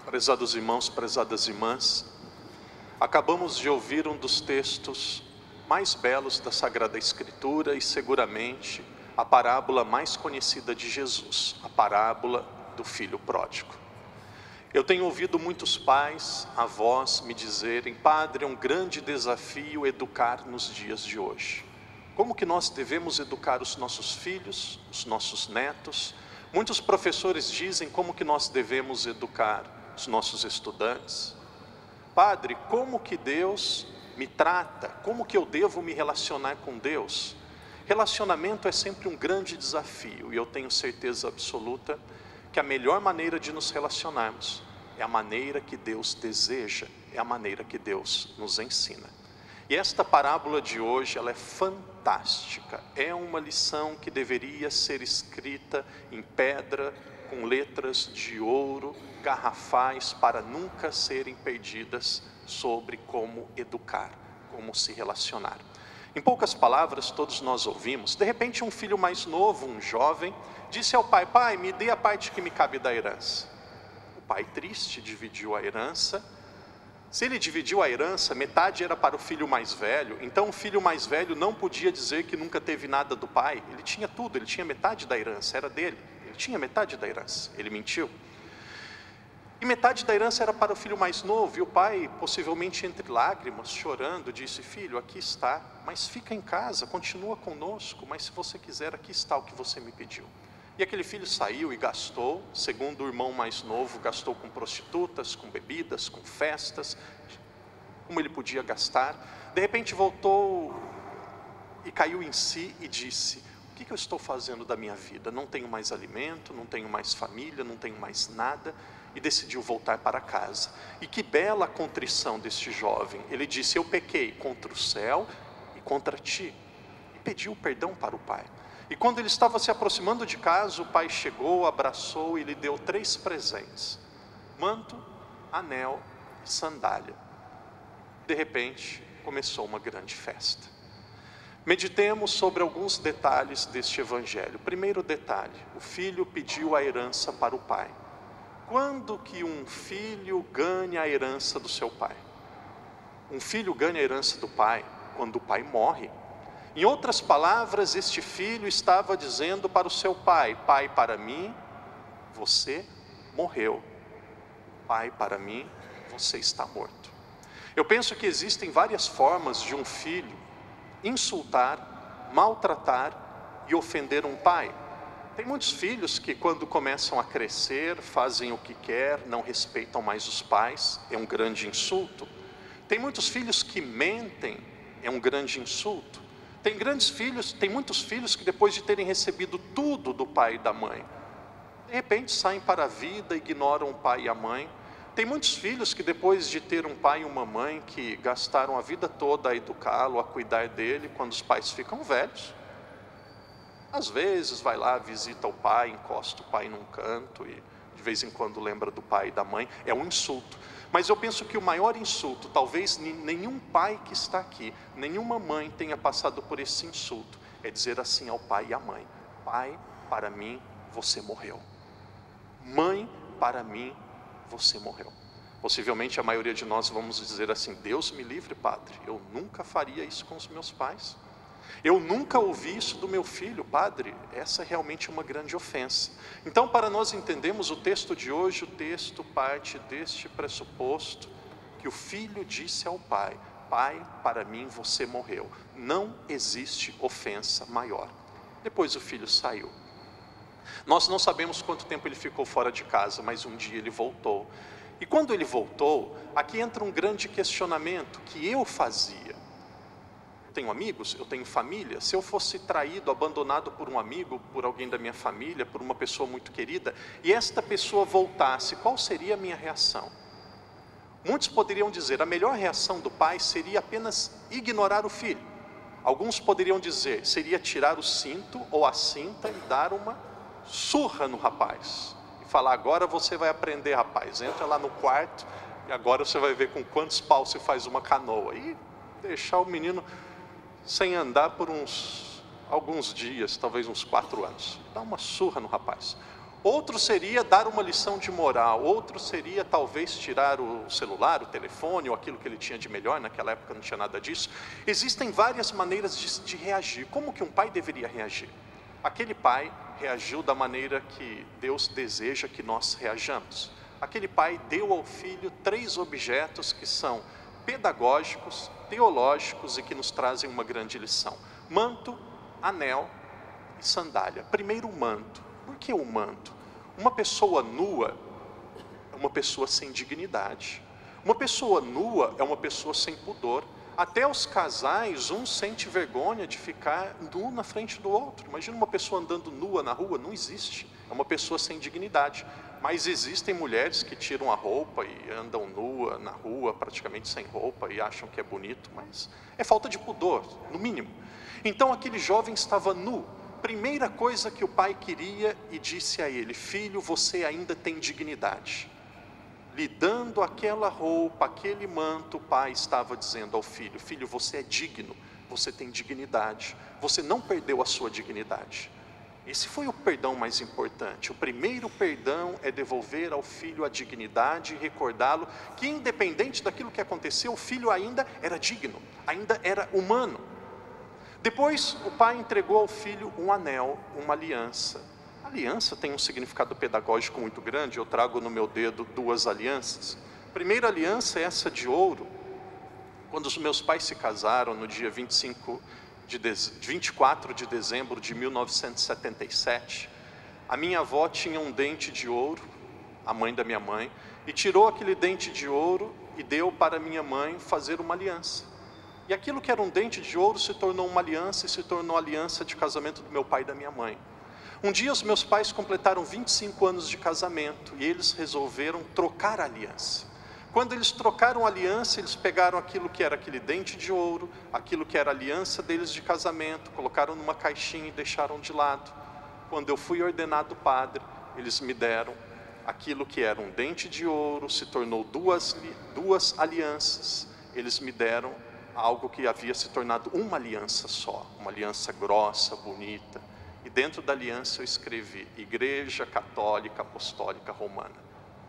Prezados irmãos, prezadas irmãs, acabamos de ouvir um dos textos mais belos da Sagrada Escritura e seguramente a parábola mais conhecida de Jesus, a parábola do filho pródigo. Eu tenho ouvido muitos pais, avós me dizerem: Padre, é um grande desafio educar nos dias de hoje. Como que nós devemos educar os nossos filhos, os nossos netos? Muitos professores dizem como que nós devemos educar os nossos estudantes. Padre, como que Deus me trata? Como que eu devo me relacionar com Deus? Relacionamento é sempre um grande desafio e eu tenho certeza absoluta que a melhor maneira de nos relacionarmos é a maneira que Deus deseja, é a maneira que Deus nos ensina. E esta parábola de hoje, ela é fantástica, é uma lição que deveria ser escrita em pedra, com letras de ouro, garrafais, para nunca serem perdidas sobre como educar, como se relacionar. Em poucas palavras, todos nós ouvimos, de repente um filho mais novo, um jovem, disse ao pai: pai, me dê a parte que me cabe da herança. O pai, triste, dividiu a herança. Se ele dividiu a herança, metade era para o filho mais velho, então o filho mais velho não podia dizer que nunca teve nada do pai. Ele tinha tudo, ele tinha metade da herança, era dele. Ele tinha metade da herança, ele mentiu. E metade da herança era para o filho mais novo, e o pai, possivelmente entre lágrimas, chorando, disse: filho, aqui está, mas fica em casa, continua conosco, mas se você quiser, aqui está o que você me pediu. E aquele filho saiu e gastou, segundo o irmão mais novo, gastou com prostitutas, com bebidas, com festas, como ele podia gastar. De repente voltou e caiu em si e disse: o que eu estou fazendo da minha vida? Não tenho mais alimento, não tenho mais família, não tenho mais nada. E decidiu voltar para casa. E que bela contrição deste jovem. Ele disse: eu pequei contra o céu e contra ti. E pediu perdão para o pai. E quando ele estava se aproximando de casa, o pai chegou, abraçou e lhe deu 3 presentes: manto, anel e sandália. De repente, começou uma grande festa. Meditemos sobre alguns detalhes deste evangelho. Primeiro detalhe: o filho pediu a herança para o pai. Quando que um filho ganha a herança do seu pai? Um filho ganha a herança do pai quando o pai morre. Em outras palavras, este filho estava dizendo para o seu pai: pai, para mim, você morreu. Pai, para mim, você está morto. Eu penso que existem várias formas de um filho insultar, maltratar e ofender um pai. Tem muitos filhos que quando começam a crescer, fazem o que quer, não respeitam mais os pais, é um grande insulto. Tem muitos filhos que mentem, é um grande insulto. Tem muitos filhos que depois de terem recebido tudo do pai e da mãe, de repente saem para a vida, ignoram o pai e a mãe. Tem muitos filhos que depois de ter um pai e uma mãe que gastaram a vida toda a educá-lo, a cuidar dele, quando os pais ficam velhos, às vezes vai lá, visita o pai, encosta o pai num canto e de vez em quando lembra do pai e da mãe. É um insulto. Mas eu penso que o maior insulto, talvez nenhum pai que está aqui, nenhuma mãe tenha passado por esse insulto, é dizer assim ao pai e à mãe: pai, para mim você morreu. Mãe, para mim você morreu. Possivelmente a maioria de nós vamos dizer assim: Deus me livre, padre, eu nunca faria isso com os meus pais. Eu nunca ouvi isso do meu filho, padre. Essa é realmente uma grande ofensa. Então, para nós entendermos o texto de hoje, o texto parte deste pressuposto que o filho disse ao pai: pai, para mim você morreu. Não existe ofensa maior. Depois o filho saiu. Nós não sabemos quanto tempo ele ficou fora de casa, mas um dia ele voltou. E quando ele voltou, aqui entra um grande questionamento que eu fazia. Eu tenho amigos, eu tenho família. Se eu fosse traído, abandonado por um amigo, por alguém da minha família, por uma pessoa muito querida, e esta pessoa voltasse, qual seria a minha reação? Muitos poderiam dizer: a melhor reação do pai seria apenas ignorar o filho. Alguns poderiam dizer: seria tirar o cinto ou a cinta e dar uma surra no rapaz. E falar: agora você vai aprender, rapaz, entra lá no quarto e agora você vai ver com quantos paus se faz uma canoa. E deixar o menino sem andar por alguns dias, talvez uns 4 anos. Dá uma surra no rapaz. outro seria dar uma lição de moral, outro seria talvez tirar o celular, o telefone, ou aquilo que ele tinha de melhor. Naquela época não tinha nada disso. Existem várias maneiras de reagir. Como que um pai deveria reagir? Aquele pai reagiu da maneira que Deus deseja que nós reajamos. Aquele pai deu ao filho 3 objetos que são pedagógicos, teológicos e que nos trazem uma grande lição: manto, anel e sandália. Primeiro, o manto. Por que o manto? Uma pessoa nua é uma pessoa sem dignidade. Uma pessoa nua é uma pessoa sem pudor. Até os casais, um sente vergonha de ficar nu na frente do outro. Imagina uma pessoa andando nua na rua, não existe. É uma pessoa sem dignidade. Mas existem mulheres que tiram a roupa e andam nua na rua, praticamente sem roupa, e acham que é bonito, mas é falta de pudor, no mínimo. Então aquele jovem estava nu. Primeira coisa que o pai queria e disse a ele: filho, você ainda tem dignidade. Lhe dando aquela roupa, aquele manto, o pai estava dizendo ao filho: filho, você é digno, você tem dignidade, você não perdeu a sua dignidade. Esse foi o perdão mais importante. O primeiro perdão é devolver ao filho a dignidade e recordá-lo que, independente daquilo que aconteceu, o filho ainda era digno, ainda era humano. Depois o pai entregou ao filho um anel, uma aliança. A aliança tem um significado pedagógico muito grande. Eu trago no meu dedo 2 alianças. A primeira aliança é essa de ouro. Quando os meus pais se casaram no dia 24 de dezembro de 1977, a minha avó tinha um dente de ouro, a mãe da minha mãe, e tirou aquele dente de ouro e deu para minha mãe fazer uma aliança. E aquilo que era um dente de ouro se tornou uma aliança e se tornou a aliança de casamento do meu pai e da minha mãe. Um dia os meus pais completaram 25 anos de casamento e eles resolveram trocar a aliança. Quando eles trocaram a aliança, eles pegaram aquilo que era aquele dente de ouro, aquilo que era a aliança deles de casamento, colocaram numa caixinha e deixaram de lado. Quando eu fui ordenado padre, eles me deram aquilo que era um dente de ouro, se tornou duas alianças. Eles me deram algo que havia se tornado uma aliança só, uma aliança grossa, bonita. E dentro da aliança eu escrevi: Igreja Católica Apostólica Romana.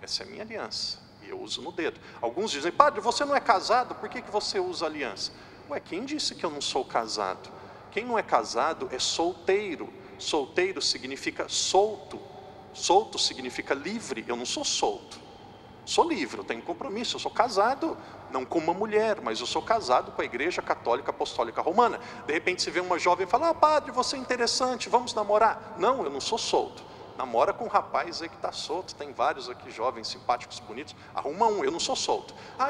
Essa é a minha aliança, e eu uso no dedo. Alguns dizem: padre, você não é casado, por que você usa aliança? Ué, quem disse que eu não sou casado? Quem não é casado é solteiro. Solteiro significa solto. Solto significa livre. Eu não sou solto, sou livre, eu tenho compromisso. Eu sou casado, não com uma mulher, mas eu sou casado com a Igreja Católica Apostólica Romana. De repente se vê uma jovem e fala: ah, padre, você é interessante, vamos namorar. Não, eu não sou solto. Namora com um rapaz aí que está solto. Tem vários aqui jovens, simpáticos, bonitos. Arruma um, eu não sou solto. Ah,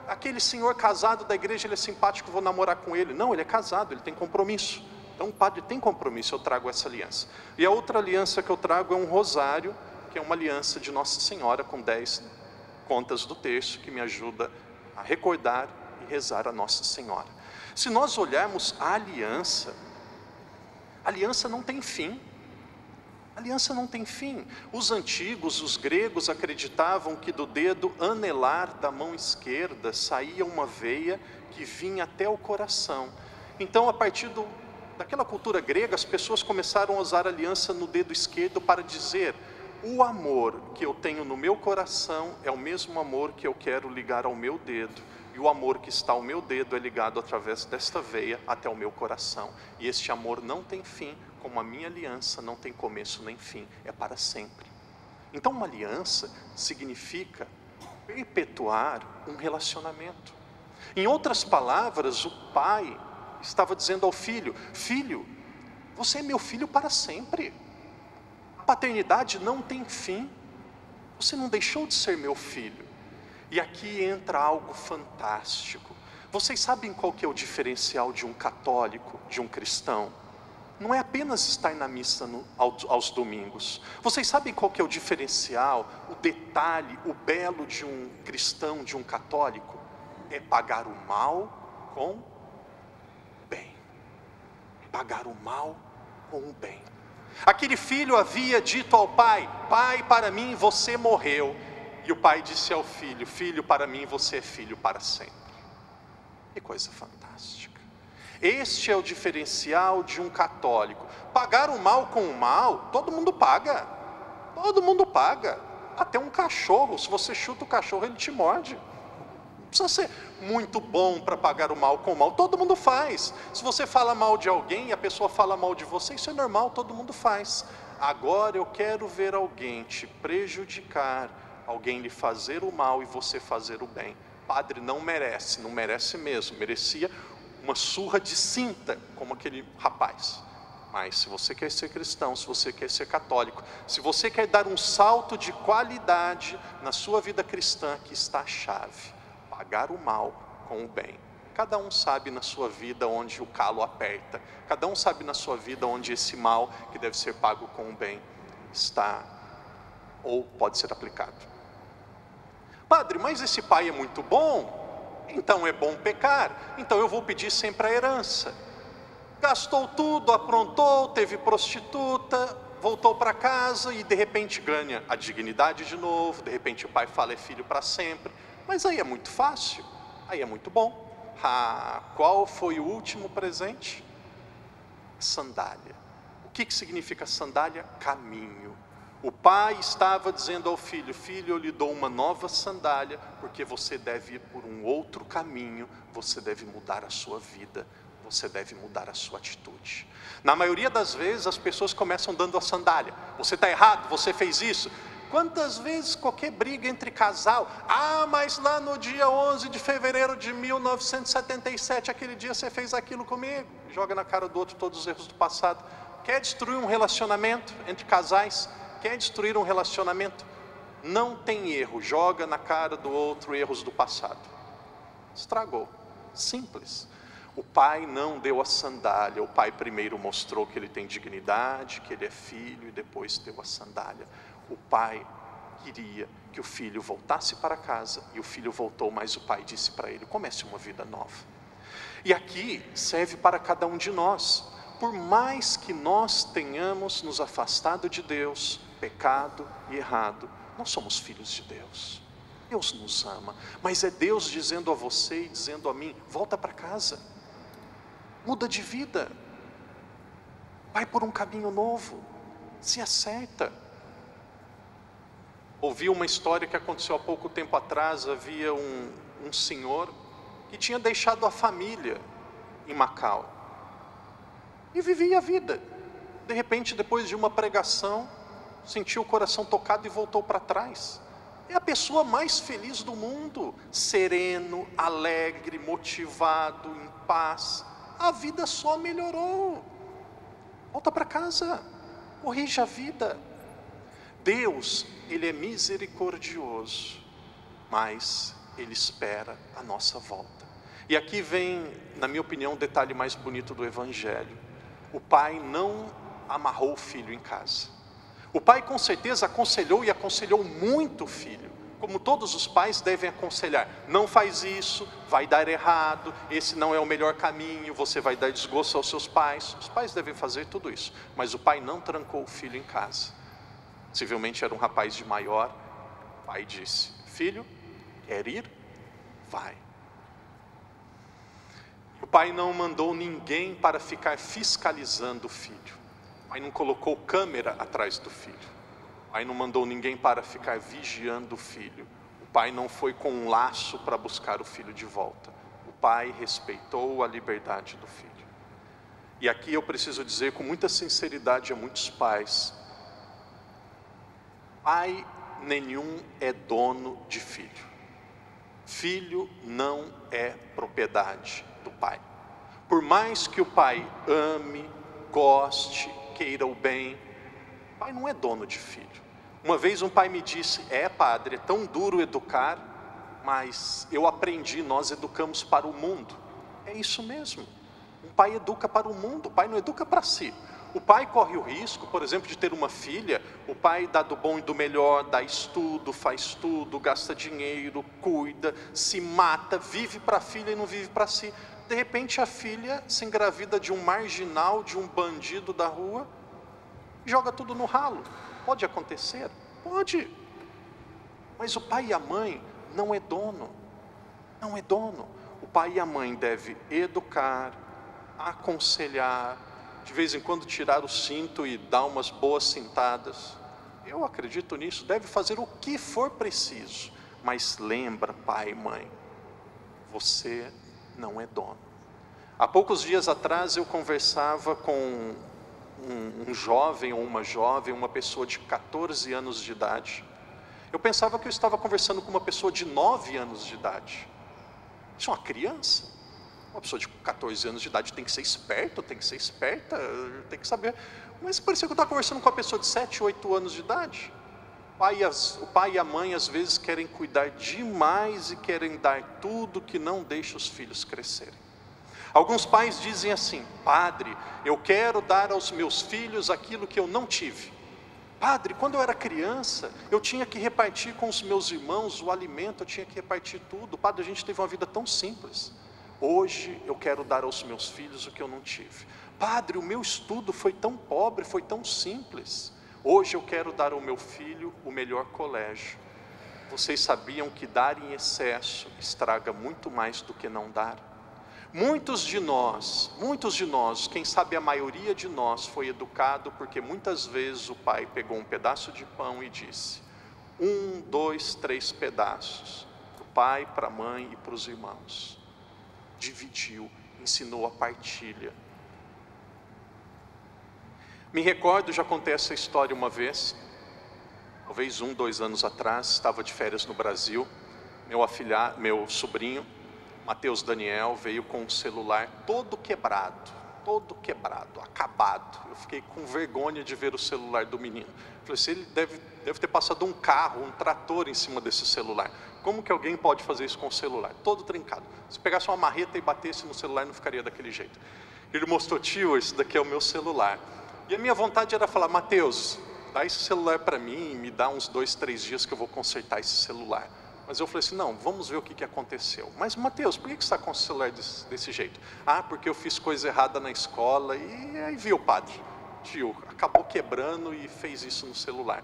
aquele senhor casado da igreja, ele é simpático, vou namorar com ele. Não, ele é casado, ele tem compromisso. Então o padre tem compromisso, eu trago essa aliança. E a outra aliança que eu trago é um rosário, que é uma aliança de Nossa Senhora com 10 contas do terço, que me ajuda a recordar e rezar a Nossa Senhora. Se nós olharmos a aliança não tem fim. A aliança não tem fim. Os antigos, os gregos, acreditavam que do dedo anelar da mão esquerda saía uma veia que vinha até o coração. Então, a partir daquela cultura grega, as pessoas começaram a usar a aliança no dedo esquerdo para dizer: o amor que eu tenho no meu coração é o mesmo amor que eu quero ligar ao meu dedo. E o amor que está ao meu dedo é ligado através desta veia até o meu coração. E este amor não tem fim, como a minha aliança não tem começo nem fim, é para sempre. Então uma aliança significa perpetuar um relacionamento. Em outras palavras, o pai estava dizendo ao filho: filho, você é meu filho para sempre. A paternidade não tem fim. Você não deixou de ser meu filho. E aqui entra algo fantástico. Vocês sabem qual que é o diferencial de um católico, de um cristão? Não é apenas estar na missa aos domingos. Vocês sabem qual que é o diferencial, o detalhe, o belo de um cristão, de um católico? É pagar o mal com o bem. Pagar o mal com o bem. Aquele filho havia dito ao pai: pai, para mim você morreu. E o pai disse ao filho: filho, para mim você é filho para sempre. Que coisa fantástica. Este é o diferencial de um católico. Pagar o mal com o mal, todo mundo paga. Todo mundo paga. Até um cachorro, se você chuta o cachorro, ele te morde. Não precisa ser muito bom para pagar o mal com o mal. Todo mundo faz. Se você fala mal de alguém e a pessoa fala mal de você, isso é normal, todo mundo faz. Agora eu quero ver alguém te prejudicar, alguém lhe fazer o mal e você fazer o bem. Padre, não merece mesmo. Merecia uma surra de cinta, como aquele rapaz. Mas se você quer ser cristão, se você quer ser católico, se você quer dar um salto de qualidade na sua vida cristã, aqui está a chave: pagar o mal com o bem. Cada um sabe na sua vida onde o calo aperta, cada um sabe na sua vida onde esse mal que deve ser pago com o bem está ou pode ser aplicado. Padre, mas esse pai é muito bom, então é bom pecar, então eu vou pedir sempre a herança. Gastou tudo, aprontou, teve prostituta, voltou para casa e de repente ganha a dignidade de novo, de repente o pai fala é filho para sempre. Mas aí é muito fácil, aí é muito bom. Qual foi o último presente? Sandália. O que significa sandália? Caminho. O pai estava dizendo ao filho: filho, eu lhe dou uma nova sandália, porque você deve ir por um outro caminho, você deve mudar a sua vida, você deve mudar a sua atitude. Na maioria das vezes as pessoas começam dando a sandália: você está errado, você fez isso. Quantas vezes qualquer briga entre casal: mas lá no dia 11 de fevereiro de 1977, aquele dia você fez aquilo comigo. Joga na cara do outro todos os erros do passado. Quer destruir um relacionamento entre casais? Quer destruir um relacionamento? Não tem erro, joga na cara do outro erros do passado. Estragou, simples. O pai não deu a sandália, o pai primeiro mostrou que ele tem dignidade, que ele é filho, e depois deu a sandália. O pai queria que o filho voltasse para casa, e o filho voltou, mas o pai disse para ele: comece uma vida nova. E aqui serve para cada um de nós. Por mais que nós tenhamos nos afastado de Deus, pecado e errado, nós somos filhos de Deus. Deus nos ama, mas é Deus dizendo a você e dizendo a mim: volta para casa, muda de vida, vai por um caminho novo, se acerta. Ouvi uma história que aconteceu há pouco tempo atrás. Havia um senhor que tinha deixado a família em Macau e vivia a vida. De repente, depois de uma pregação, sentiu o coração tocado e voltou para trás. É a pessoa mais feliz do mundo, sereno, alegre, motivado, em paz. A vida só melhorou. Volta para casa, corrija a vida. Deus, Ele é misericordioso, mas Ele espera a nossa volta. E aqui vem, na minha opinião, o detalhe mais bonito do Evangelho. O pai não amarrou o filho em casa. O pai com certeza aconselhou, e aconselhou muito o filho, como todos os pais devem aconselhar: não faz isso, vai dar errado, esse não é o melhor caminho, você vai dar desgosto aos seus pais. Os pais devem fazer tudo isso, mas o pai não trancou o filho em casa. Possivelmente era um rapaz de maior. O pai disse: filho, quer ir? Vai. O pai não mandou ninguém para ficar fiscalizando o filho. O pai não colocou câmera atrás do filho. O pai não mandou ninguém para ficar vigiando o filho. O pai não foi com um laço para buscar o filho de volta. O pai respeitou a liberdade do filho. E aqui eu preciso dizer com muita sinceridade a muitos pais: pai nenhum é dono de filho. Filho não é propriedade do pai. Por mais que o pai ame, goste, queira o bem, o pai não é dono de filho. Uma vez um pai me disse: padre, é tão duro educar, mas eu aprendi, nós educamos para o mundo. É isso mesmo, um pai educa para o mundo, o pai não educa para si. O pai corre o risco, por exemplo, de ter uma filha. O pai dá do bom e do melhor, dá estudo, faz tudo, gasta dinheiro, cuida, se mata, vive para a filha e não vive para si. De repente a filha se engravida de um marginal, de um bandido da rua, joga tudo no ralo. Pode acontecer? Pode. Mas o pai e a mãe não é dono. Não é dono. O pai e a mãe devem educar, aconselhar, de vez em quando tirar o cinto e dar umas boas cintadas. eu acredito nisso, deve fazer o que for preciso. Mas lembra, pai e mãe, você não é dono. Há poucos dias atrás eu conversava com um jovem ou uma jovem, uma pessoa de 14 anos de idade. Eu pensava que eu estava conversando com uma pessoa de 9 anos de idade. Isso é uma criança. Uma pessoa de 14 anos de idade tem que ser esperta, tem que saber. Mas parecia que eu estava conversando com uma pessoa de 7, 8 anos de idade. O pai e a mãe às vezes querem cuidar demais e querem dar tudo que não deixa os filhos crescerem. Alguns pais dizem assim: padre, eu quero dar aos meus filhos aquilo que eu não tive. Padre, quando eu era criança, eu tinha que repartir com os meus irmãos o alimento, eu tinha que repartir tudo. Padre, a gente teve uma vida tão simples. Hoje eu quero dar aos meus filhos o que eu não tive. Padre, o meu estudo foi tão pobre, foi tão simples. Hoje eu quero dar ao meu filho o melhor colégio. Vocês sabiam que dar em excesso estraga muito mais do que não dar? Muitos de nós, quem sabe a maioria de nós foi educado porque muitas vezes o pai pegou um pedaço de pão e disse: 1, 2, 3 pedaços, para o pai, para a mãe e para os irmãos. Dividiu, ensinou a partilha. Me recordo, já contei essa história uma vez, talvez 1, 2 anos atrás, estava de férias no Brasil, meu sobrinho, Mateus Daniel, veio com um celular todo quebrado, acabado. Eu fiquei com vergonha de ver o celular do menino. Falei assim, ele deve ter passado um carro, um trator em cima desse celular. Como que alguém pode fazer isso com o celular? Todo trincado. Se pegasse uma marreta e batesse no celular, não ficaria daquele jeito. Ele mostrou: tio, esse daqui é o meu celular. E a minha vontade era falar: Mateus, dá esse celular para mim, me dá uns 2, 3 dias que eu vou consertar esse celular. Mas eu falei assim: não, vamos ver o que aconteceu. Mas Mateus, por que você está com o celular desse jeito? Ah, porque eu fiz coisa errada na escola. E aí viu o padre, tio, acabou quebrando e fez isso no celular.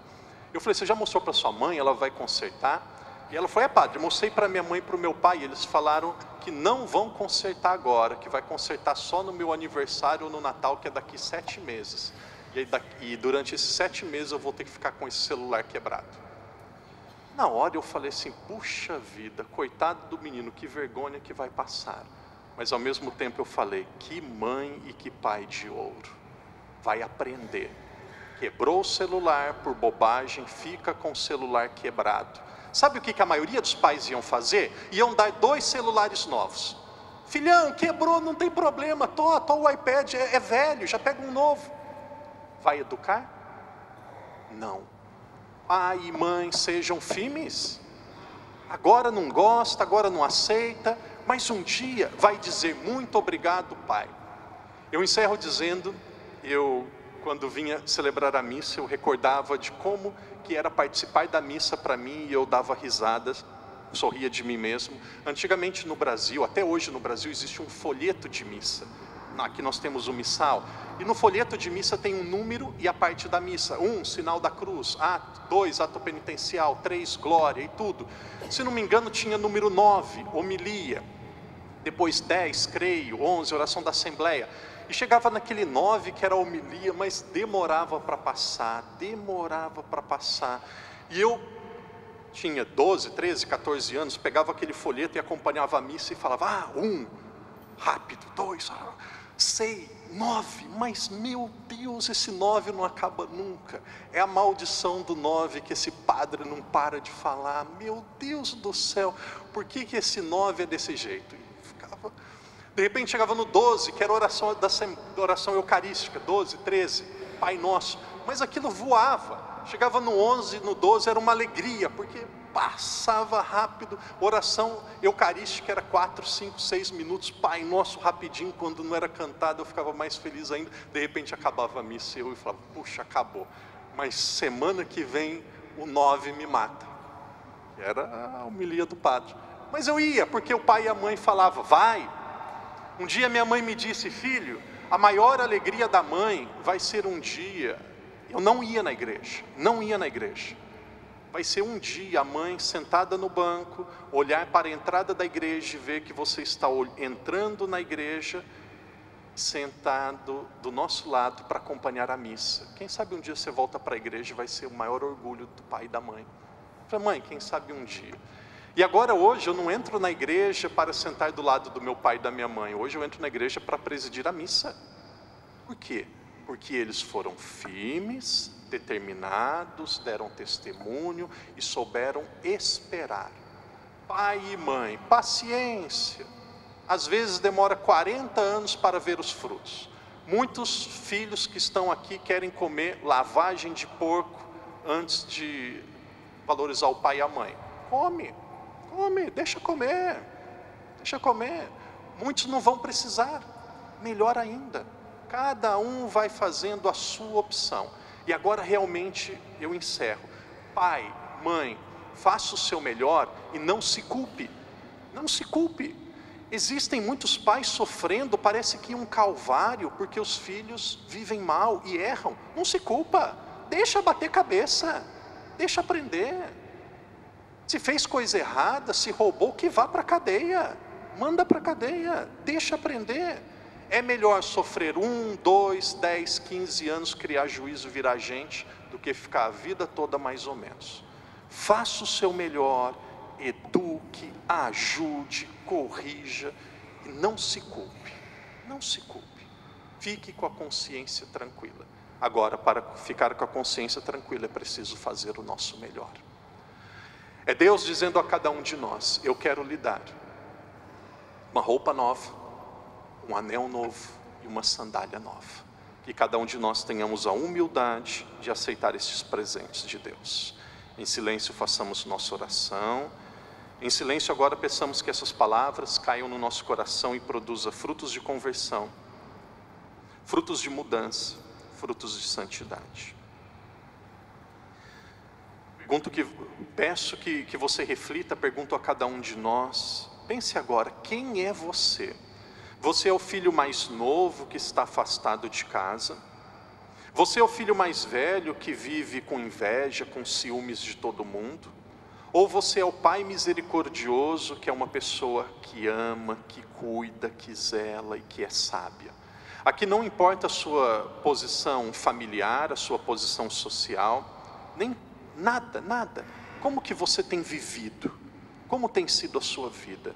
Eu falei: você já mostrou para sua mãe? Ela vai consertar? E ela falou: padre, mostrei para minha mãe e para o meu pai. Eles falaram que não vão consertar agora, que vai consertar só no meu aniversário ou no Natal, que é daqui 7 meses. E durante esses 7 meses eu vou ter que ficar com esse celular quebrado. Na hora eu falei assim: puxa vida, coitado do menino, que vergonha que vai passar. Mas ao mesmo tempo eu falei: que mãe e que pai de ouro, vai aprender. Quebrou o celular por bobagem, fica com o celular quebrado. Sabe o que a maioria dos pais iam fazer? Iam dar 2 celulares novos. Filhão, quebrou, não tem problema, o iPad é velho, já pega um novo. Vai educar? Não. Pai e mãe, sejam firmes. Agora não gosta, agora não aceita, mas um dia vai dizer: muito obrigado, pai. Eu encerro dizendo, quando vinha celebrar a missa, eu recordava de como que era participar da missa para mim, e eu dava risadas, sorria de mim mesmo. Antigamente no Brasil, até hoje no Brasil, existe um folheto de missa. Aqui nós temos o missal, e no folheto de missa tem um número e a parte da missa. 1, sinal da cruz. 2, ato penitencial. 3, glória e tudo. Se não me engano tinha número 9, homilia. Depois 10, creio. 11, oração da assembleia. E chegava naquele 9 que era a homilia, mas demorava para passar. E eu tinha 12, 13, 14 anos, pegava aquele folheto e acompanhava a missa e falava: 1, rápido, 2, sei, 9, mas meu Deus, esse 9 não acaba nunca. É a maldição do 9 que esse padre não para de falar. Meu Deus do céu, por que esse 9 é desse jeito? E ficava... De repente chegava no 12, que era a oração eucarística. 12, 13, Pai Nosso. Mas aquilo voava. Chegava no 11, no 12 era uma alegria, porque passava rápido. Oração eucarística era 4, 5, 6 minutos. Pai Nosso rapidinho. Quando não era cantado eu ficava mais feliz ainda. De repente acabava a missa e eu falava: puxa, acabou. Mas semana que vem o 9 me mata. Era a homilia do padre. Mas eu ia, porque o pai e a mãe falavam: vai. Um dia minha mãe me disse: filho, a maior alegria da mãe vai ser um dia... Eu não ia na igreja. Vai ser um dia a mãe sentada no banco, olhar para a entrada da igreja e ver que você está entrando na igreja sentado do nosso lado para acompanhar a missa. Quem sabe um dia você volta para a igreja e vai ser o maior orgulho do pai e da mãe. Eu falei, mãe, quem sabe um dia. E agora hoje eu não entro na igreja para sentar do lado do meu pai e da minha mãe. Hoje eu entro na igreja para presidir a missa. Por quê? Porque eles foram firmes, determinados, deram testemunho e souberam esperar. Pai e mãe, paciência. Às vezes demora 40 anos para ver os frutos. Muitos filhos que estão aqui querem comer lavagem de porco antes de valorizar o pai e a mãe. Come, deixa comer. Muitos não vão precisar, melhor ainda. Cada um vai fazendo a sua opção. E agora realmente eu encerro. Pai, mãe, faça o seu melhor e não se culpe. Não se culpe. Existem muitos pais sofrendo, parece que um calvário, porque os filhos vivem mal e erram. Não se culpa, deixa bater cabeça, deixa aprender. Se fez coisa errada, se roubou, que vá para a cadeia, manda para a cadeia, deixa aprender. É melhor sofrer 1, 2, 10, 15 anos, criar juízo, virar gente, do que ficar a vida toda mais ou menos. Faça o seu melhor, eduque, ajude, corrija e não se culpe, não se culpe. Fique com a consciência tranquila. Agora, para ficar com a consciência tranquila, é preciso fazer o nosso melhor. É Deus dizendo a cada um de nós, eu quero lhe dar uma roupa nova, um anel novo e uma sandália nova. Que cada um de nós tenhamos a humildade de aceitar estes presentes de Deus. Em silêncio façamos nossa oração. Em silêncio agora peçamos que essas palavras caiam no nosso coração e produza frutos de conversão, frutos de mudança, frutos de santidade. Peço que você reflita, pergunto a cada um de nós, pense agora, quem é você? Você é o filho mais novo que está afastado de casa? Você é o filho mais velho que vive com inveja, com ciúmes de todo mundo? Ou você é o pai misericordioso que é uma pessoa que ama, que cuida, que zela e que é sábia? Aqui não importa a sua posição familiar, a sua posição social, nem nada. Como que você tem vivido? Como tem sido a sua vida?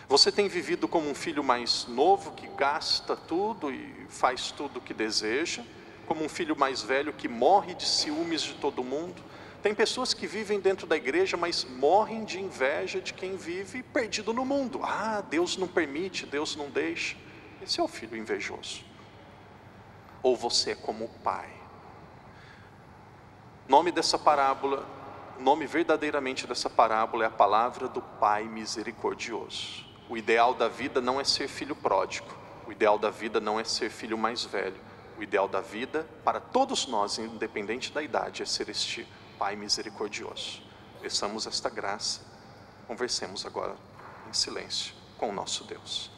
Você tem vivido como um filho mais novo que gasta tudo e faz tudo o que deseja? Como um filho mais velho que morre de ciúmes de todo mundo? Tem pessoas que vivem dentro da igreja, mas morrem de inveja de quem vive perdido no mundo. Ah, Deus não permite, Deus não deixa. Esse é o filho invejoso. Ou você é como o pai. Nome dessa parábola, o nome verdadeiramente dessa parábola é a palavra do Pai misericordioso. O ideal da vida não é ser filho pródigo. O ideal da vida não é ser filho mais velho. O ideal da vida, para todos nós, independente da idade, é ser este Pai misericordioso. Peçamos esta graça. Conversemos agora em silêncio com o nosso Deus.